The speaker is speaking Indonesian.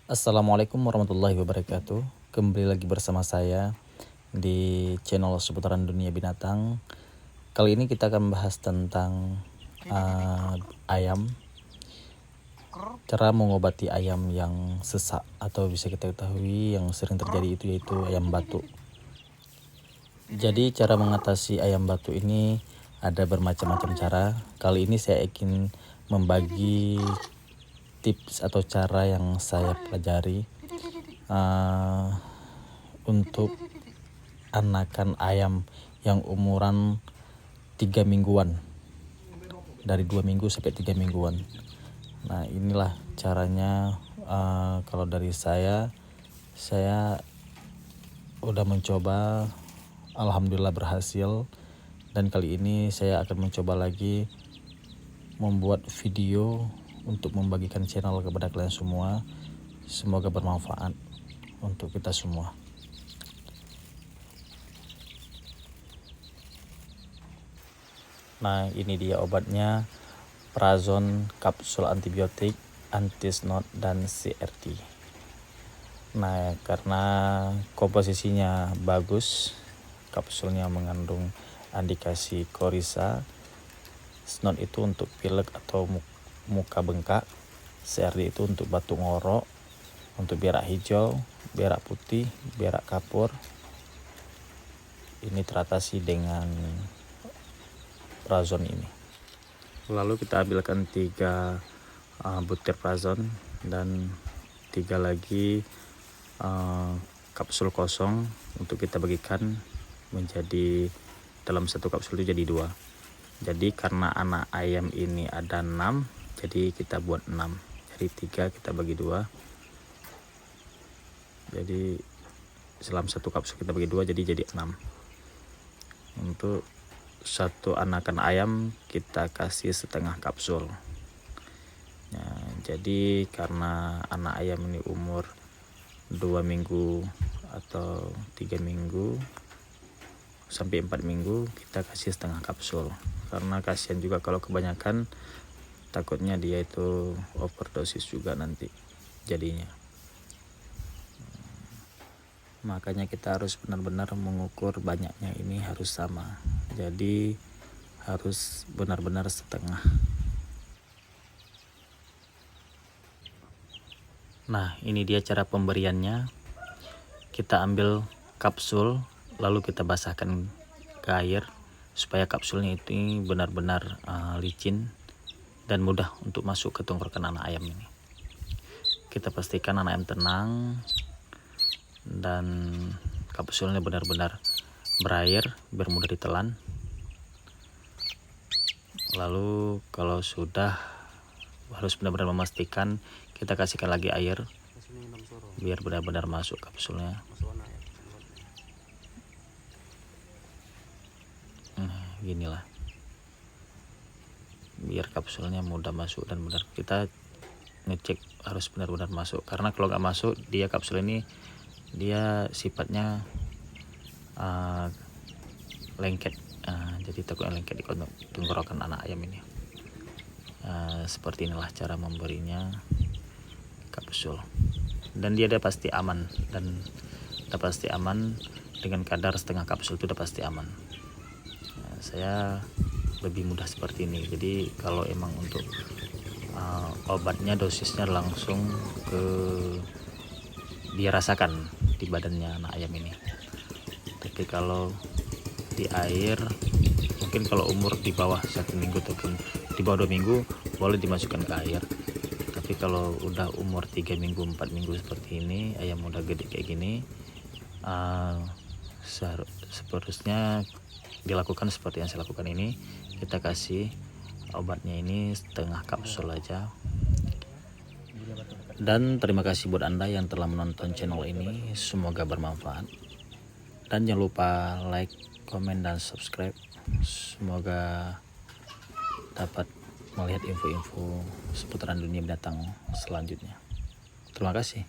Assalamualaikum warahmatullahi wabarakatuh. Kembali lagi bersama saya di channel seputaran dunia binatang. Kali ini kita akan membahas tentang ayam. Cara mengobati ayam yang sesak atau bisa kita ketahui yang sering terjadi itu yaitu ayam batu. Jadi cara mengatasi ayam batu ini ada bermacam-macam cara. Kali ini saya ingin membagi tips atau cara yang saya pelajari untuk anakan ayam yang umuran 3 mingguan, dari 2 minggu sampai 3 mingguan. Nah inilah caranya. Kalau dari saya udah mencoba, alhamdulillah berhasil. Dan kali ini saya akan mencoba lagi membuat video untuk membagikan channel kepada kalian semua. Semoga bermanfaat untuk kita semua. Nah ini dia obatnya, Prazon kapsul antibiotik, anti-snot dan CRT. Nah karena komposisinya bagus, kapsulnya mengandung indikasi korisa, snot itu untuk pilek atau muka bengkak, CRT itu untuk batuk ngorok, untuk berak hijau, berak putih, berak kapur. Ini teratasi dengan Prazon ini. Lalu kita ambilkan 3 butir Prazon dan 3 lagi kapsul kosong untuk kita bagikan menjadi, dalam satu kapsul itu jadi 2. Jadi karena anak ayam ini ada 6, jadi kita buat 6. Jadi 3 kita bagi 2. Jadi dalam satu kapsul kita bagi 2 jadi 6. Untuk satu anakan ayam kita kasih setengah kapsul. Nah, jadi karena anak ayam ini umur 2 minggu atau 3 minggu sampai 4 minggu kita kasih setengah kapsul. Karena kasihan juga kalau kebanyakan, takutnya dia itu overdosis juga nanti jadinya. Makanya kita harus benar-benar mengukur banyaknya, ini harus sama. Jadi harus benar-benar setengah. Nah ini dia cara pemberiannya. Kita ambil kapsul lalu kita basahkan ke air supaya kapsulnya itu benar-benar licin dan mudah untuk masuk ke tenggorokan anak ayam ini. Kita pastikan anak ayam tenang dan kapsulnya benar-benar berair biar mudah ditelan. Lalu kalau sudah, harus benar-benar memastikan kita kasihkan lagi air biar benar-benar masuk kapsulnya. Ginilah, biar kapsulnya mudah masuk dan benar kita ngecek harus benar-benar masuk. Karena kalau nggak masuk, dia kapsul ini dia sifatnya lengket. Jadi takutnya lengket di tenggorokan anak ayam ini. Seperti inilah cara memberinya kapsul. Dan dia udah pasti aman, dengan kadar setengah kapsul itu udah pasti aman. Saya lebih mudah seperti ini. Jadi kalau emang untuk obatnya, dosisnya langsung ke dia rasakan di badannya anak ayam ini. Tapi kalau di air, mungkin kalau umur di bawah 1 minggu ataupun di bawah 2 minggu boleh dimasukkan ke air. Tapi kalau udah umur 3 minggu 4 minggu seperti ini, ayam udah gede kayak gini, seharusnya dilakukan seperti yang saya lakukan ini. Kita kasih obatnya ini setengah kapsul aja. Dan terima kasih buat Anda yang telah menonton channel ini, semoga bermanfaat. Dan jangan lupa like, komen, dan subscribe. Semoga dapat melihat info-info seputaran dunia binatang selanjutnya. Terima kasih.